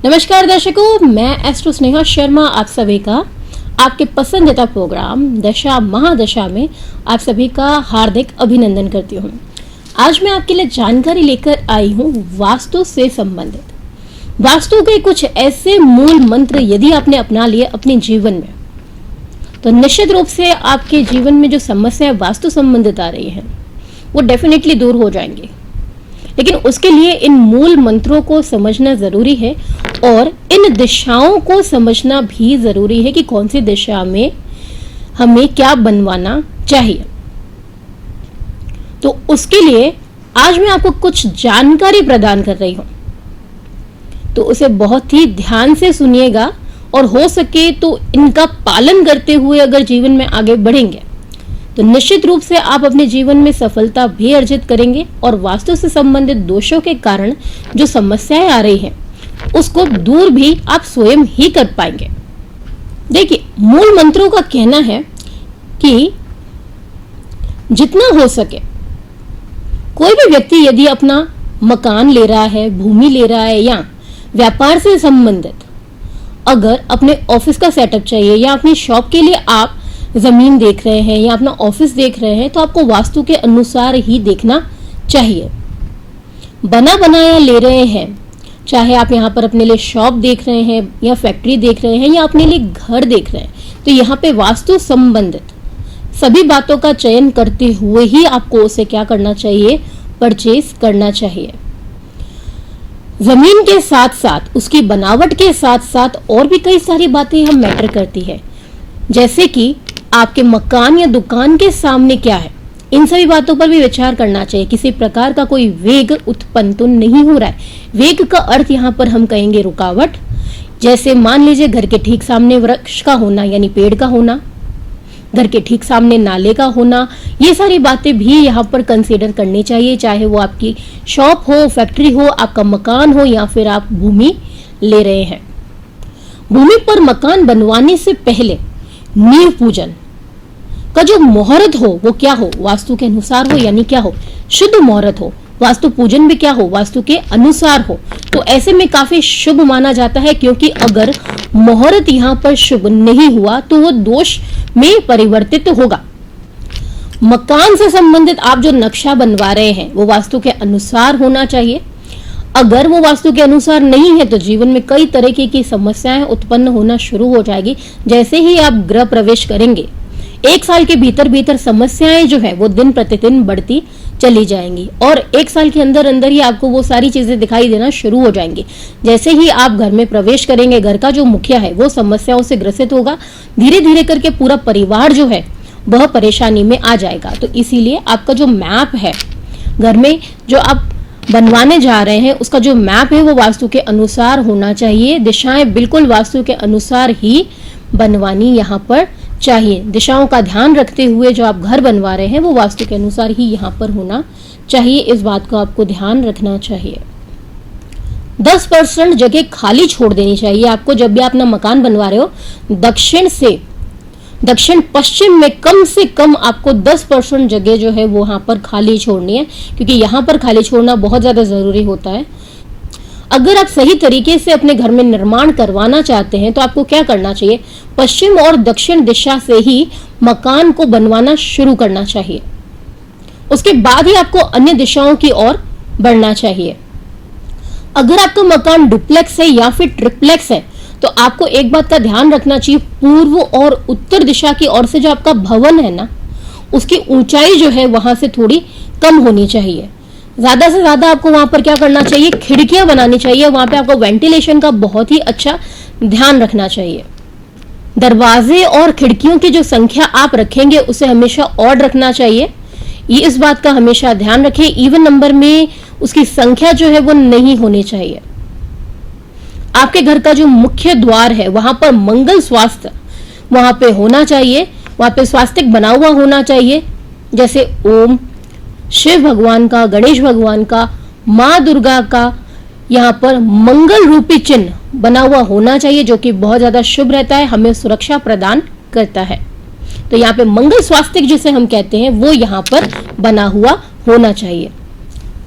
नमस्कार दर्शकों, मैं एस्ट्रो स्नेहा शर्मा आप सभी का आपके पसंदीदा प्रोग्राम दशा महादशा में आप सभी का हार्दिक अभिनंदन करती हूँ। आज मैं आपके लिए जानकारी लेकर आई हूँ वास्तु से संबंधित। वास्तु के कुछ ऐसे मूल मंत्र यदि आपने अपना लिए अपने जीवन में, तो निश्चित रूप से आपके जीवन में जो समस्याएं वास्तु संबंधित आ रही हैं वो डेफिनेटली दूर हो जाएंगी। लेकिन उसके लिए इन मूल मंत्रों को समझना जरूरी है और इन दिशाओं को समझना भी जरूरी है कि कौन सी दिशा में हमें क्या बनवाना चाहिए। तो उसके लिए आज मैं आपको कुछ जानकारी प्रदान कर रही हूं, तो उसे बहुत ही ध्यान से सुनिएगा और हो सके तो इनका पालन करते हुए अगर जीवन में आगे बढ़ेंगे तो निश्चित रूप से आप अपने जीवन में सफलता भी अर्जित करेंगे और वास्तु से संबंधित दोषों के कारण जो समस्याएं आ रही हैं उसको दूर भी आप स्वयं ही कर पाएंगे। देखिए, मूल मंत्रों का कहना है कि जितना हो सके कोई भी व्यक्ति यदि अपना मकान ले रहा है, भूमि ले रहा है या व्यापार से संबंधित अगर अपने ऑफिस का सेटअप चाहिए या अपनी शॉप के लिए आप जमीन देख रहे हैं या अपना ऑफिस देख रहे हैं, तो आपको वास्तु के अनुसार ही देखना चाहिए। बना बनाया ले रहे हैं, चाहे आप यहाँ पर अपने लिए शॉप देख रहे हैं या फैक्ट्री देख रहे हैं या अपने लिए घर देख रहे हैं, तो यहाँ पे वास्तु संबंधित सभी बातों का चयन करते हुए ही आपको उसे क्या करना चाहिए, परचेज करना चाहिए। जमीन के साथ साथ उसकी बनावट के साथ साथ और भी कई सारी बातें हम मैटर करती है, जैसे कि आपके मकान या दुकान के सामने क्या है, इन सभी बातों पर भी विचार करना चाहिए। किसी प्रकार का कोई वेग उत्पन्न तो नहीं हो रहा है। वेग का अर्थ यहाँ पर हम कहेंगे रुकावट। जैसे मान लीजिए घर के ठीक सामने वृक्ष का होना यानी पेड़ का होना, घर के ठीक सामने नाले का होना, ये सारी बातें भी यहाँ पर कंसीडर करनी चाहिए। चाहे वो आपकी शॉप हो, फैक्ट्री हो, आपका मकान हो या फिर आप भूमि ले रहे हैं। भूमि पर मकान बनवाने से पहले नींव पूजन का जो मुहूर्त हो वो क्या हो, वास्तु के अनुसार हो, यानी क्या हो, शुद्ध मुहूर्त हो। वास्तु पूजन भी क्या हो, वास्तु के अनुसार हो। तो ऐसे में काफी शुभ माना जाता है, क्योंकि अगर मुहूर्त यहाँ पर शुभ नहीं हुआ तो वो दोष में परिवर्तित होगा। मकान से संबंधित आप जो नक्शा बनवा रहे हैं वो वास्तु के अनुसार होना चाहिए। अगर वो वास्तु के अनुसार नहीं है तो जीवन में कई तरीके की समस्याएं उत्पन्न होना शुरू हो जाएगी। जैसे ही आप गृह प्रवेश करेंगे, एक साल के भीतर भीतर समस्याएं जो है वो दिन प्रतिदिन बढ़ती चली जाएंगी और एक साल के अंदर अंदर ही आपको वो सारी चीजें दिखाई देना शुरू हो जाएंगी। जैसे ही आप घर में प्रवेश करेंगे, घर का जो मुखिया है वो समस्याओं से ग्रसित होगा, धीरे धीरे करके पूरा परिवार जो है वह परेशानी में आ जाएगा। तो इसीलिए आपका जो मैप है, घर में जो आप बनवाने जा रहे हैं उसका जो मैप है वो वास्तु के अनुसार होना चाहिए। दिशाएं बिल्कुल वास्तु के अनुसार ही बनवानी यहाँ पर चाहिए। दिशाओं का ध्यान रखते हुए जो आप घर बनवा रहे हैं वो वास्तु के अनुसार ही यहाँ पर होना चाहिए। इस बात को आपको ध्यान रखना चाहिए। 10% जगह खाली छोड़ देनी चाहिए आपको। जब भी आप अपना मकान बनवा रहे हो, दक्षिण से दक्षिण पश्चिम में कम से कम आपको 10% जगह जो है वो यहाँ पर खाली छोड़नी है, क्योंकि यहाँ पर खाली छोड़ना बहुत ज्यादा जरूरी होता है। अगर आप सही तरीके से अपने घर में निर्माण करवाना चाहते हैं तो आपको क्या करना चाहिए, पश्चिम और दक्षिण दिशा से ही मकान को बनवाना शुरू करना चाहिए। उसके बाद ही आपको अन्य दिशाओं की ओर बढ़ना चाहिए। अगर आपका मकान डुप्लेक्स है या फिर ट्रिप्लेक्स है तो आपको एक बात का ध्यान रखना चाहिए, पूर्व और उत्तर दिशा की ओर से जो आपका भवन है ना, उसकी ऊंचाई जो है वहां से थोड़ी कम होनी चाहिए। ज्यादा से ज्यादा आपको वहां पर क्या करना चाहिए, खिड़कियां बनानी चाहिए। वहां पे आपको वेंटिलेशन का बहुत ही अच्छा ध्यान रखना चाहिए। दरवाजे और खिड़कियों की जो संख्या आप रखेंगे उसे हमेशा ऑड रखना चाहिए। ये इस बात का हमेशा ध्यान रखें, इवन नंबर में उसकी संख्या जो है वो नहीं होनी चाहिए। आपके घर का जो मुख्य द्वार है वहां पर मंगल स्वास्थ्य वहां पे होना चाहिए। वहां पे स्वास्तिक बना हुआ होना चाहिए, जैसे ओम, शिव भगवान का, गणेश भगवान का, माँ दुर्गा का यहाँ पर मंगल रूपी चिन्ह बना हुआ होना चाहिए, जो कि बहुत ज्यादा शुभ रहता है, हमें सुरक्षा प्रदान करता है। तो यहाँ पे मंगल स्वास्तिक जिसे हम कहते हैं वो यहाँ पर बना हुआ होना चाहिए।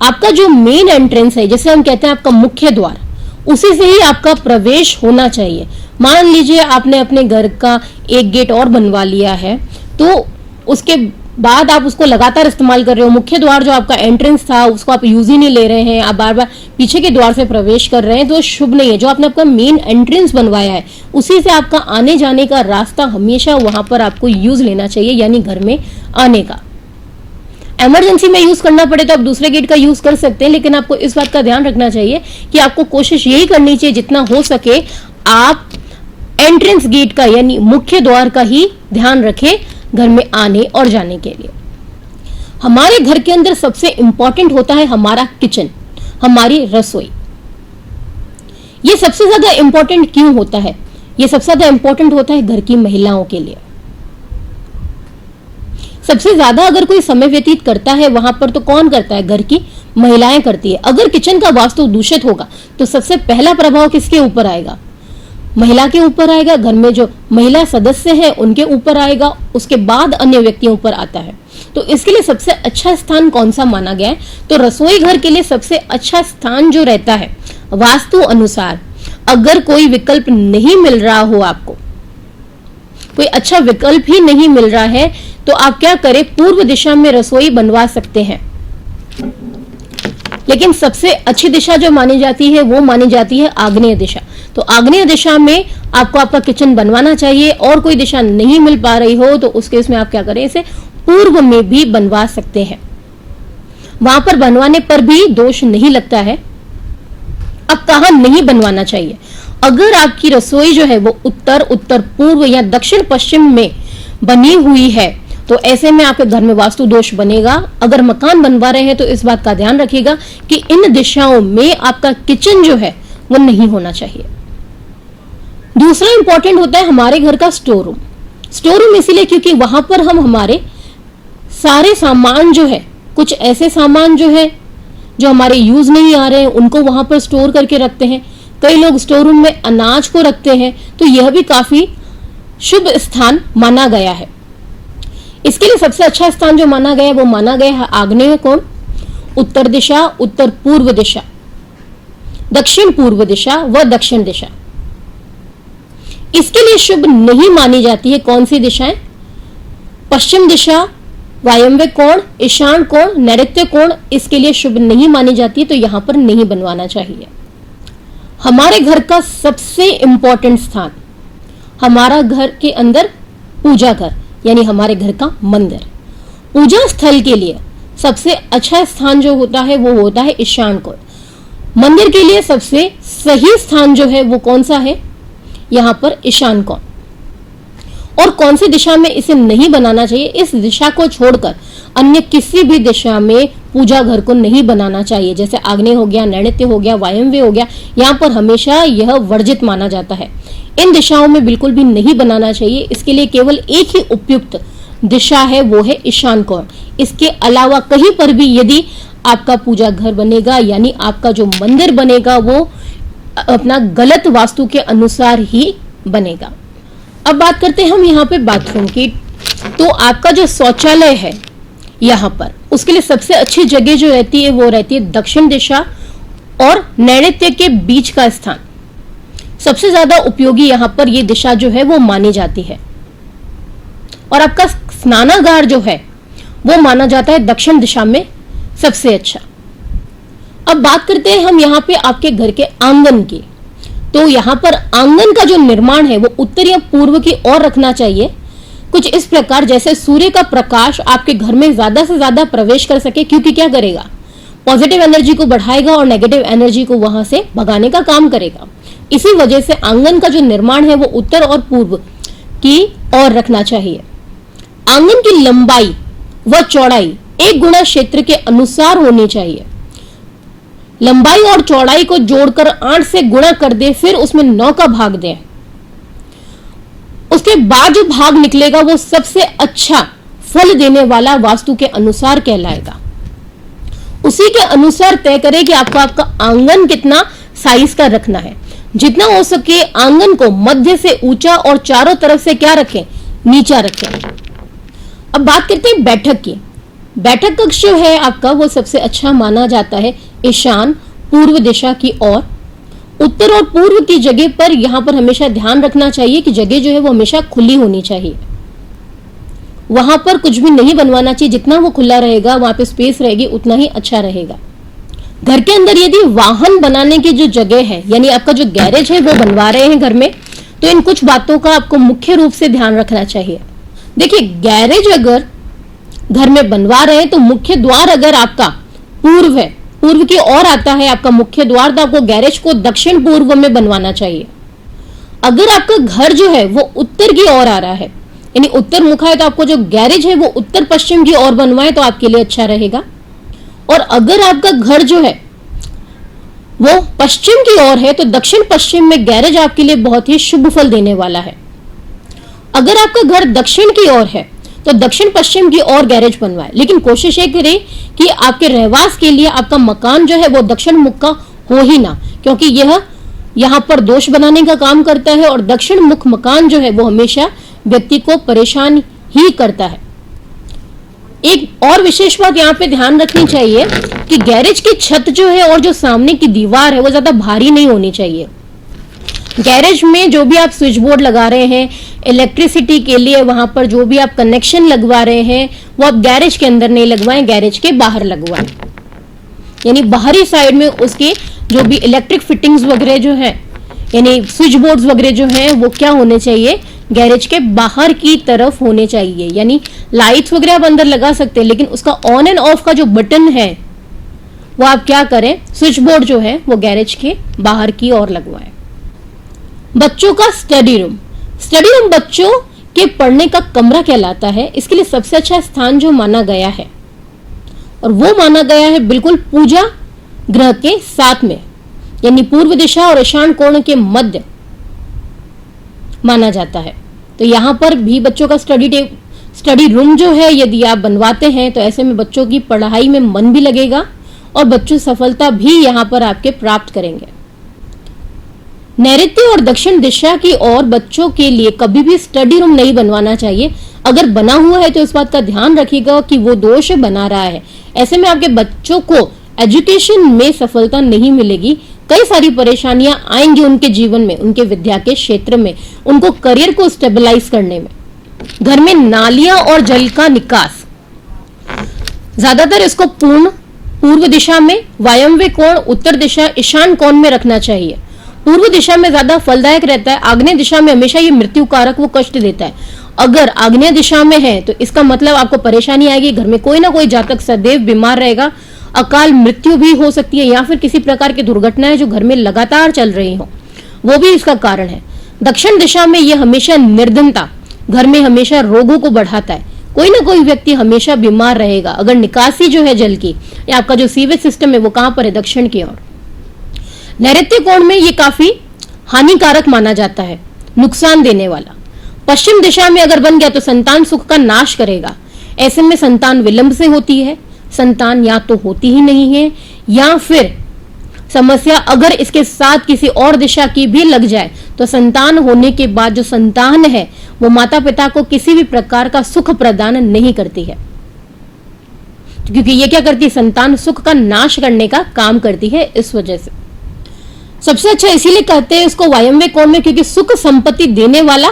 आपका जो मेन एंट्रेंस है, जिसे हम कहते हैं आपका मुख्य द्वार, उसी से ही आपका प्रवेश होना चाहिए। मान लीजिए आपने अपने घर का एक गेट और बनवा लिया है, तो उसके बाद आप उसको लगातार इस्तेमाल कर रहे हो, मुख्य द्वार जो आपका एंट्रेंस था उसको आप यूज ही नहीं ले रहे हैं, आप बार बार पीछे के द्वार से प्रवेश कर रहे हैं, तो शुभ नहीं है। जो आपने आपका मेन एंट्रेंस बनवाया है उसी से आपका आने जाने का रास्ता हमेशा वहां पर आपको यूज लेना चाहिए, यानी घर में आने का। इमरजेंसी में यूज करना पड़े तो आप दूसरे गेट का यूज कर सकते हैं, लेकिन आपको इस बात का ध्यान रखना चाहिए कि आपको कोशिश यही करनी चाहिए जितना हो सके आप एंट्रेंस गेट का यानी मुख्य द्वार का ही ध्यान रखें घर में आने और जाने के लिए। हमारे घर के अंदर सबसे इंपॉर्टेंट होता है हमारा किचन, हमारी रसोई। ये सबसे ज्यादा इंपॉर्टेंट क्यों होता है? ये सबसे ज्यादा इंपॉर्टेंट होता है घर की महिलाओं के लिए। सबसे ज्यादा अगर कोई समय व्यतीत करता है वहां पर तो कौन करता है? घर की महिलाएं करती है। अगर किचन का वास्तु दूषित होगा तो सबसे पहला प्रभाव किसके ऊपर आएगा? महिला के ऊपर आएगा। घर में जो महिला सदस्य हैं उनके ऊपर आएगा, उसके बाद अन्य व्यक्तियों पर आता है। तो इसके लिए सबसे अच्छा स्थान कौन सा माना गया है? तो रसोई घर के लिए सबसे अच्छा स्थान जो रहता है वास्तु अनुसार, अगर कोई विकल्प नहीं मिल रहा हो, आपको कोई अच्छा विकल्प ही नहीं मिल रहा है, तो आप क्या करें? पूर्व दिशा में रसोई बनवा सकते हैं। लेकिन सबसे अच्छी दिशा जो मानी जाती है वो मानी जाती है आग्नेय दिशा। तो आग्नेय दिशा में आपको आपका किचन बनवाना चाहिए, और कोई दिशा नहीं मिल पा रही हो तो उस केस में आप क्या करें? इसे पूर्व में भी बनवा सकते हैं, वहां पर बनवाने पर भी दोष नहीं लगता है। अब कहां नहीं बनवाना चाहिए? अगर आपकी रसोई जो है वो उत्तर, उत्तर पूर्व या दक्षिण पश्चिम में बनी हुई है तो ऐसे में आपके घर में वास्तु दोष बनेगा। अगर मकान बनवा रहे हैं तो इस बात का ध्यान रखिएगा कि इन दिशाओं में आपका किचन जो है वो नहीं होना चाहिए। दूसरा इंपॉर्टेंट होता है हमारे घर का स्टोर रूम। स्टोर रूम इसीलिए क्योंकि वहां पर हम हमारे सारे सामान जो है, कुछ ऐसे सामान जो है जो हमारे यूज नहीं आ रहे हैं उनको वहां पर स्टोर करके रखते हैं। कई लोग स्टोर रूम में अनाज को रखते हैं, तो यह भी काफी शुभ स्थान माना गया है। इसके लिए सबसे अच्छा स्थान जो माना गया है वो माना गया है आग्नेय कोण, उत्तर दिशा, उत्तर पूर्व दिशा, दक्षिण पूर्व दिशा व दक्षिण दिशा। इसके लिए शुभ नहीं मानी जाती है कौन सी दिशाएं? पश्चिम दिशा, वायव्य कोण, ईशान कोण, नैऋत्य कोण इसके लिए शुभ नहीं मानी जाती है, तो यहां पर नहीं बनवाना चाहिए। हमारे घर का सबसे इंपॉर्टेंट स्थान, हमारा घर के अंदर पूजा घर यानी हमारे घर का मंदिर। पूजा स्थल के लिए सबसे अच्छा स्थान जो होता है वो होता है ईशान कोण। मंदिर के लिए सबसे सही स्थान जो है वो कौन सा है? यहां पर ईशान कोण। और कौन सी दिशा में इसे नहीं बनाना चाहिए? इस दिशा को छोड़कर अन्य किसी भी दिशा में पूजा घर को नहीं बनाना चाहिए। जैसे आग्नेय हो गया, नैऋत्य हो गया, वायव्य हो गया, यहाँ पर हमेशा यह वर्जित माना जाता है। इन दिशाओं में बिल्कुल भी नहीं बनाना चाहिए। इसके लिए केवल एक ही उपयुक्त दिशा है, वो है ईशान कोण। इसके अलावा कहीं पर भी यदि आपका पूजा घर बनेगा यानी आपका जो मंदिर बनेगा वो अपना गलत वास्तु के अनुसार ही बनेगा। अब बात करते हैं हम यहाँ पे बाथरूम की। तो आपका जो शौचालय है यहाँ पर, उसके लिए सबसे अच्छी जगह जो रहती है वो रहती है दक्षिण दिशा और नैऋत्य के बीच का स्थान। सबसे ज्यादा उपयोगी यहाँ पर ये दिशा जो है वो मानी जाती है। और आपका स्नानागार जो है वो माना जाता है दक्षिण दिशा में सबसे अच्छा। अब बात करते हैं हम यहाँ पे आपके घर के आंगन की। तो यहाँ पर आंगन का जो निर्माण है वो उत्तर या पूर्व की ओर रखना चाहिए। कुछ इस प्रकार जैसे सूर्य का प्रकाश आपके घर में ज्यादा से ज्यादा प्रवेश कर सके, क्योंकि क्या करेगा? पॉजिटिव एनर्जी को बढ़ाएगा और नेगेटिव एनर्जी को वहां से भगाने का काम करेगा। इसी वजह से आंगन का जो निर्माण है वो उत्तर और पूर्व की ओर रखना चाहिए। आंगन की लंबाई व चौड़ाई एक गुणा क्षेत्र के अनुसार होनी चाहिए। लंबाई और चौड़ाई को जोड़कर 8 से गुणा कर दे, फिर उसमें 9 का भाग दें। उसके बाद जो भाग निकलेगा वो सबसे अच्छा फल देने वाला वास्तु के अनुसार कहलाएगा। उसी के अनुसार तय करें कि आपको आपका आंगन कितना साइज का रखना है। जितना हो सके आंगन को मध्य से ऊंचा और चारों तरफ से क्या रखें? नीचा रखें। अब बात करते हैं बैठक की। बैठक कक्ष जो है आपका वो सबसे अच्छा माना जाता है ईशान पूर्व दिशा की ओर। उत्तर और पूर्व की जगह पर यहाँ पर हमेशा ध्यान रखना चाहिए कि जगह जो है वो हमेशा खुली होनी चाहिए। वहां पर कुछ भी नहीं बनवाना चाहिए, जितना वो खुला रहेगा वहां पे स्पेस रहेगी उतना ही अच्छा रहेगा। घर के अंदर यदि वाहन बनाने की जो जगह है, यानी आपका जो गैरेज है वो बनवा रहे हैं घर में, तो इन कुछ बातों का आपको मुख्य रूप से ध्यान रखना चाहिए। देखिए, गैरेज अगर घर में बनवा रहे हैं तो मुख्य द्वार अगर आपका पूर्व है, पूर्व की ओर आता है आपका मुख्य द्वार, तो आपको गैरेज को दक्षिण पूर्व में बनवाना चाहिए। अगर आपका घर जो है वो उत्तर की ओर आ रहा है, यानी उत्तर मुखा है, तो आपको जो गैरेज है वो उत्तर पश्चिम की ओर बनवाए तो आपके लिए अच्छा रहेगा। और अगर आपका घर जो है वो पश्चिम की ओर है तो दक्षिण पश्चिम में गैरेज आपके लिए बहुत ही शुभ फल देने वाला है। अगर आपका घर दक्षिण की ओर है तो दक्षिण पश्चिम की ओर गैरेज बनवाए, लेकिन कोशिश ये करें कि आपके रहवास के लिए आपका मकान जो है वो दक्षिण मुख का हो ही ना, क्योंकि यह यहाँ पर दोष बनाने का काम करता है और दक्षिण मुख मकान जो है वो हमेशा व्यक्ति को परेशान ही करता है। एक और विशेष बात यहाँ पे ध्यान रखनी चाहिए कि गैरेज की छत जो है और जो सामने की दीवार है वो ज्यादा भारी नहीं होनी चाहिए। गैरेज में जो भी आप स्विच बोर्ड लगा रहे हैं इलेक्ट्रिसिटी के लिए, वहां पर जो भी आप कनेक्शन लगवा रहे हैं वो आप गैरेज के अंदर नहीं लगवाएं, गैरेज के बाहर लगवाएं। यानी बाहरी साइड में उसके जो भी इलेक्ट्रिक फिटिंग्स वगैरह जो है, यानी स्विच बोर्ड्स वगैरह जो है वो क्या होने चाहिए, गैरेज के बाहर की तरफ होने चाहिए। यानी लाइट्स वगैरह आप अंदर लगा सकते हैं, लेकिन उसका ऑन एंड ऑफ का जो बटन है वो आप क्या करें, स्विच बोर्ड जो है वो गैरेज के बाहर की ओर लगवाएं। बच्चों का स्टडी रूम, स्टडी रूम बच्चों के पढ़ने का कमरा कहलाता है। इसके लिए सबसे अच्छा स्थान जो माना गया है, और वो माना गया है बिल्कुल पूजा गृह के साथ में, यानी पूर्व दिशा और ईशान कोण के मध्य माना जाता है। तो यहां पर भी बच्चों का स्टडी रूम जो है यदि आप बनवाते हैं तो ऐसे में बच्चों की पढ़ाई में मन भी लगेगा और बच्चों सफलता भी यहां पर आपके प्राप्त करेंगे। नैऋत्य और दक्षिण दिशा की ओर बच्चों के लिए कभी भी स्टडी रूम नहीं बनवाना चाहिए। अगर बना हुआ है तो इस बात का ध्यान रखिएगा कि वो दोष बना रहा है। ऐसे में आपके बच्चों को एजुकेशन में सफलता नहीं मिलेगी, कई सारी परेशानियां आएंगी उनके जीवन में, उनके विद्या के क्षेत्र में, उनको करियर को स्टेबलाइज करने में। घर में नालियां और जल का निकास, ज्यादातर इसको पूर्व दिशा में, वायव्य कोण, उत्तर दिशा, ईशान कोण में रखना चाहिए। पूर्व दिशा में ज्यादा फलदायक रहता है, आग्नेय दिशा में हमेशा ये मृत्यु कारक, वो कष्ट देता है। अगर आग्नेय दिशा में है तो इसका मतलब आपको परेशानी आएगी, घर में कोई ना कोई जातक सदैव बीमार रहेगा, अकाल मृत्यु भी हो सकती है, या फिर किसी प्रकार की दुर्घटनाएं जो घर में लगातार चल रही हो वो भी इसका कारण है। दक्षिण दिशा में यह हमेशा निर्धनता, घर में हमेशा रोगों को बढ़ाता है, कोई ना कोई व्यक्ति हमेशा बीमार रहेगा। अगर निकासी जो है जल की, या आपका जो सीवेज सिस्टम है वो कहां पर है, दक्षिण की ओर। नैऋत्य कोण में ये काफी हानिकारक माना जाता है, नुकसान देने वाला। पश्चिम दिशा में अगर बन गया तो संतान सुख का नाश करेगा। ऐसे में संतान विलंब से होती है, संतान या तो होती ही नहीं है, या फिर समस्या अगर इसके साथ किसी और दिशा की भी लग जाए तो संतान होने के बाद जो संतान है वो माता पिता को किसी भी प्रकार का सुख प्रदान नहीं करती है, क्योंकि ये क्या करती है, संतान सुख का नाश करने का काम करती है। इस वजह से सबसे अच्छा इसीलिए कहते हैं इसको वायव्य कोण में, क्योंकि सुख संपत्ति देने वाला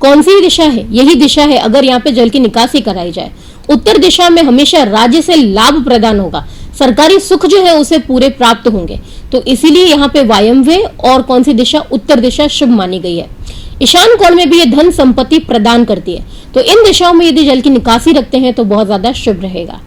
कौन सी दिशा है, यही दिशा है अगर यहाँ पे जल की निकासी कराई जाए। उत्तर दिशा में हमेशा राज्य से लाभ प्रदान होगा, सरकारी सुख जो है उसे पूरे प्राप्त होंगे, तो इसीलिए यहाँ पे वायव्य और कौन सी दिशा, उत्तर दिशा शुभ मानी गई है। ईशान कोण में भी ये धन संपत्ति प्रदान करती है, तो इन दिशाओं में यदि जल की निकासी रखते हैं तो बहुत ज्यादा शुभ रहेगा।